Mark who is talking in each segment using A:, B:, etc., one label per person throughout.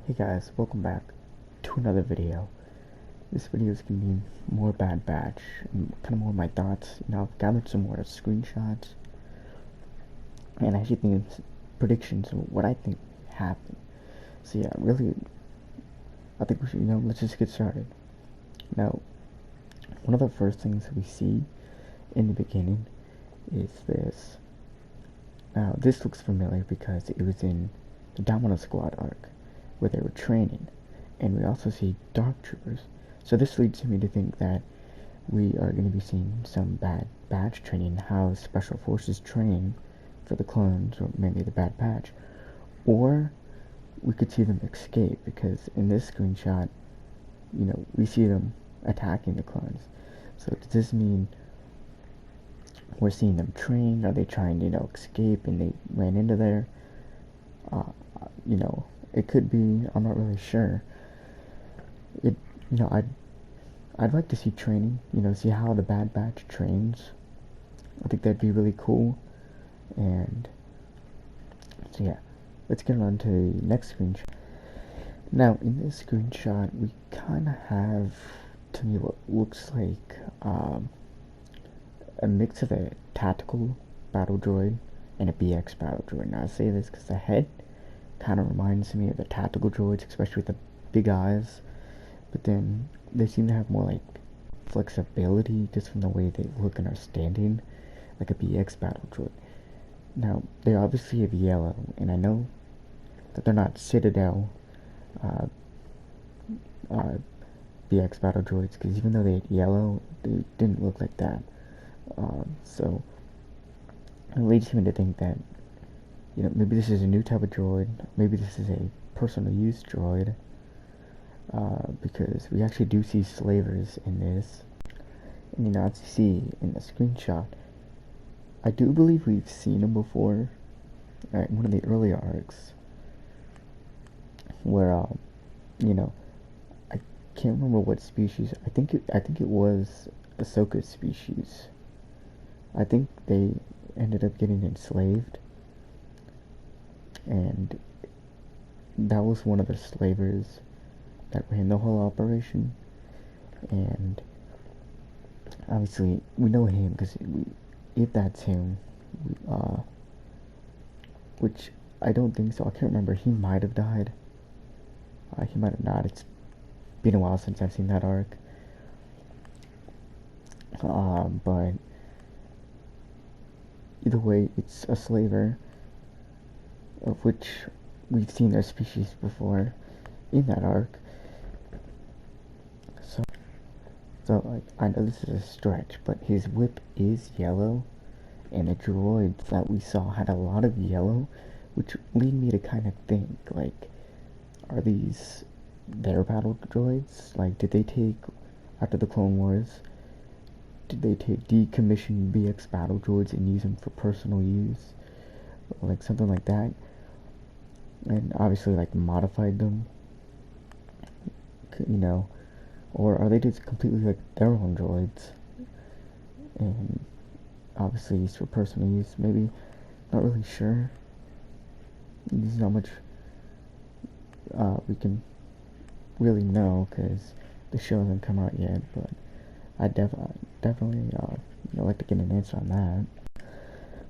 A: Hey guys, welcome back to another video. This video is going to be more Bad Batch, and kind of more my thoughts. I've gathered some more screenshots, and I actually think it's predictions of what I think happened. So yeah, really, I think we should, let's just get started. Now, one of the first things we see in the beginning is this. Now, this looks familiar because it was in the Domino Squad arc, where they were training, and we also see Dark Troopers. So this leads me to think that we are going to be seeing some Bad Batch training, how Special Forces train for the clones, or maybe the Bad Batch. Or we could see them escape, because in this screenshot, we see them attacking the clones. So does this mean we're seeing them train? Are they trying to, escape and they ran into there? It could be. I'm not really sure. I'd like to see training. See how the Bad Batch trains. I think that'd be really cool. And so yeah, let's get on to the next screenshot. Now, in this screenshot, we kind of have, to me, what looks like a mix of a tactical battle droid and a BX battle droid. Now, I say this because the head kind of reminds me of the tactical droids, especially with the big eyes, but then they seem to have more like flexibility just from the way they look and are standing, like a BX battle droid. Now, they obviously have yellow, and I know that they're not Citadel BX battle droids, because even though they had yellow, they didn't look like that. So it leads me to think that maybe this is a new type of droid, maybe this is a personal use droid, because we actually do see slavers in this. And as you see in the screenshot, I do believe we've seen them before in one of the earlier arcs, where I can't remember what species. I think it was Ahsoka's species. I think they ended up getting enslaved, and that was one of the slavers that ran the whole operation. And obviously we know him, because if that's him, which I don't think so. I can't remember. He might have died. He might have not. It's been a while since I've seen that arc. But either way, it's a slaver, of which we've seen their species before in that arc. So like, I know this is a stretch, but his whip is yellow, and the droids that we saw had a lot of yellow, which lead me to kind of think, like, are these their battle droids? Like, did they take, after the Clone Wars, did they take decommissioned BX battle droids and use them for personal use? Or like something like that? And obviously, like, modified them? Or are they just completely like their own droids, and obviously used for personal use? Maybe. Not really sure. There's not much we can really know, because the show hasn't come out yet, but I definitely like to get an answer on that.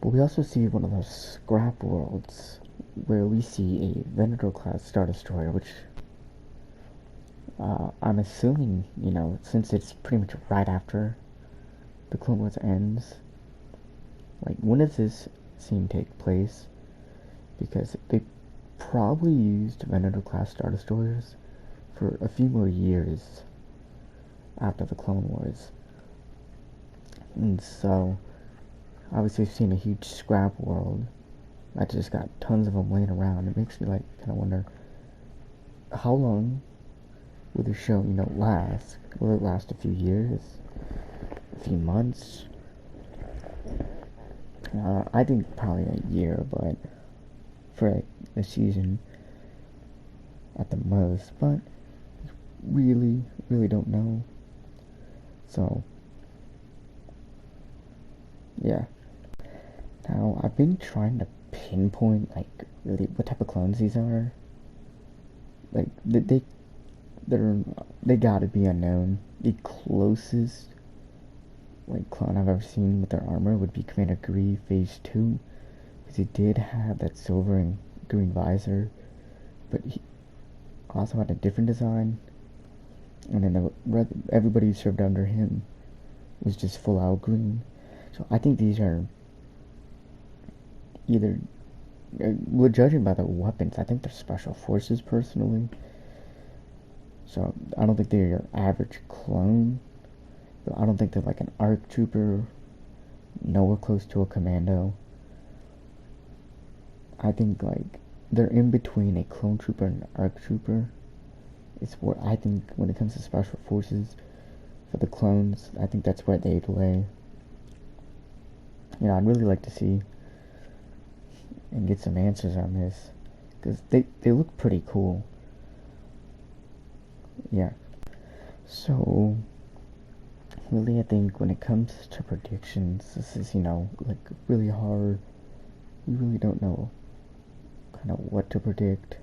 A: But we also see one of those scrap worlds where we see a Venator class Star Destroyer, which I'm assuming, since it's pretty much right after the Clone Wars ends, like, when does this scene take place? Because they probably used Venator class Star Destroyers for a few more years after the Clone Wars. And so, obviously we've seen a huge scrap world that just got tons of them laying around. It makes me, like, kind of wonder, how long will the show, last? Will it last a few years? A few months? I think probably a year, but for a season at the most. But really, really don't know. So, yeah. Now, I've been trying to pinpoint, like, really what type of clones these are. like they're they gotta be unknown. The closest like clone I've ever seen with their armor would be Commander Gree Phase 2, because he did have that silver and green visor, but he also had a different design, and then everybody who served under him was just full out green. So I think these are either, we're judging by the weapons, I think they're special forces personally. So I don't think they're your average clone, but I don't think they're like an ARC trooper, nowhere close to a commando. I think like they're in between a clone trooper and an ARC trooper. It's what I think when it comes to special forces for the clones. I think that's where they'd lay. You know, I'd really like to see and get some answers on this, because they look pretty cool. Yeah. So really, I think when it comes to predictions, this is, you know, like really hard. We really don't know kind of what to predict.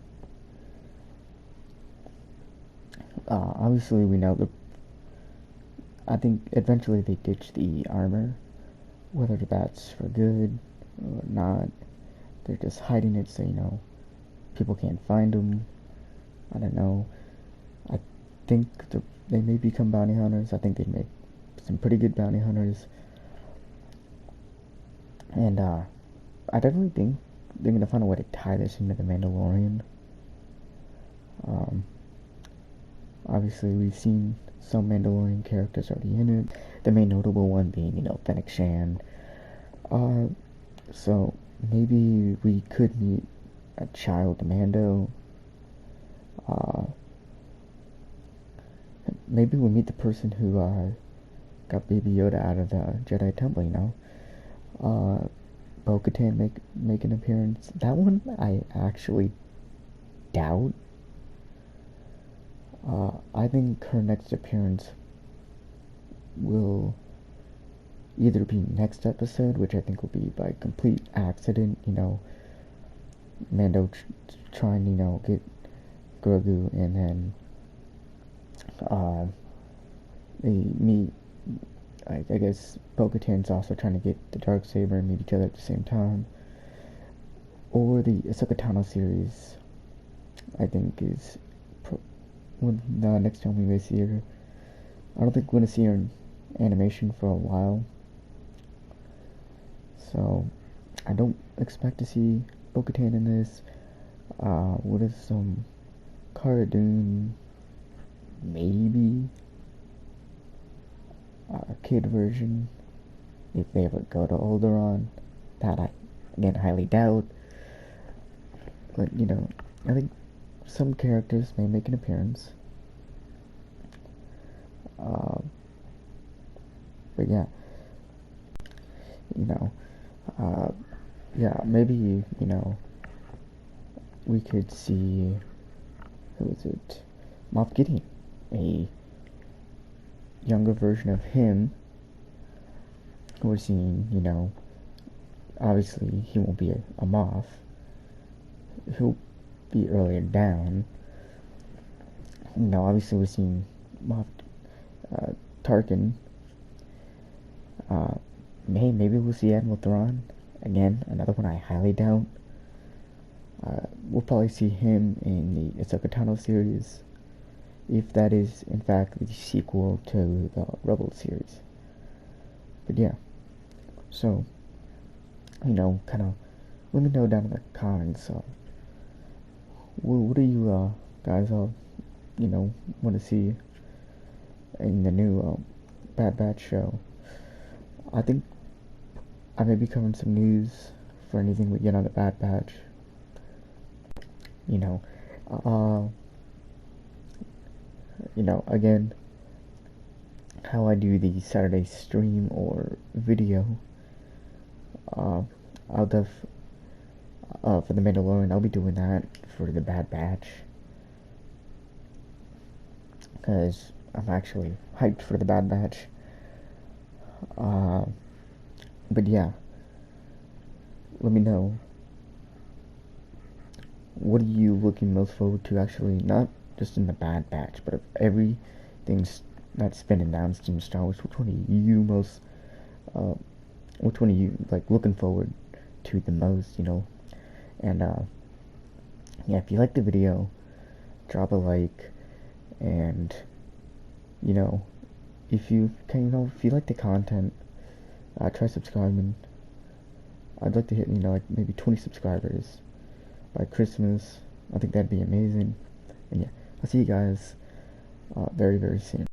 A: Obviously, we know I think eventually they ditch the armor, whether that's for good or not. They're just hiding it so, you know, people can't find them. I don't know. I think they may become bounty hunters. I think they'd make some pretty good bounty hunters. And I definitely think they're going to find a way to tie this into The Mandalorian. Obviously, we've seen some Mandalorian characters already in it. The main notable one being, you know, Fennec Shan. So maybe we could meet a child Mando. Maybe we'll meet the person who got Baby Yoda out of the Jedi Temple, you know. Bo-Katan make an appearance. That one I actually doubt. I think her next appearance will either be next episode, which I think will be by complete accident, you know, Mando trying, you know, get Grogu, and then they meet, I guess Bo-Katan's also trying to get the Darksaber and meet each other at the same time. Or the Ahsoka Tano series, I think, is the next time we may see her. I don't think we're going to see her in animation for a while. So, I don't expect to see Bo-Katan in this. What is some Cara Dune? Maybe a kid version, if they ever go to Alderaan. That I, again, highly doubt. But, you know, I think some characters may make an appearance. But yeah, you know, yeah, maybe, you know, we could see, who is it? Moff Gideon, a younger version of him. We're seeing, you know, obviously he won't be a Moff. He'll be earlier down. You know, obviously we're seeing Moff Tarkin. Maybe we'll see Admiral Thrawn again. Another one I highly doubt. We'll probably see him in the Ahsoka Tano series, if that is in fact the sequel to the Rebel series. But yeah, so, you know, kind of let me know down in the comments. What do you guys all, you know, want to see in the new Bad Batch show? I think I may be covering some news for anything we get on the Bad Batch. You know, again, how I do the Saturday stream or video. I'll for the Mandalorian, I'll be doing that for the Bad Batch, because I'm actually hyped for the Bad Batch. But yeah, let me know what are you looking most forward to, actually, not just in the Bad Batch, but of everything that's spinning down Steam Star Wars? Which one are you most, uh, which one are you, like, looking forward to the most, you know? And, yeah, if you like the video, drop a like, and, you know, if you can, you know, if you like the content, try subscribing. I'd like to hit, you know, like maybe 20 subscribers by Christmas. I think that'd be amazing. And yeah, I'll see you guys very, very soon.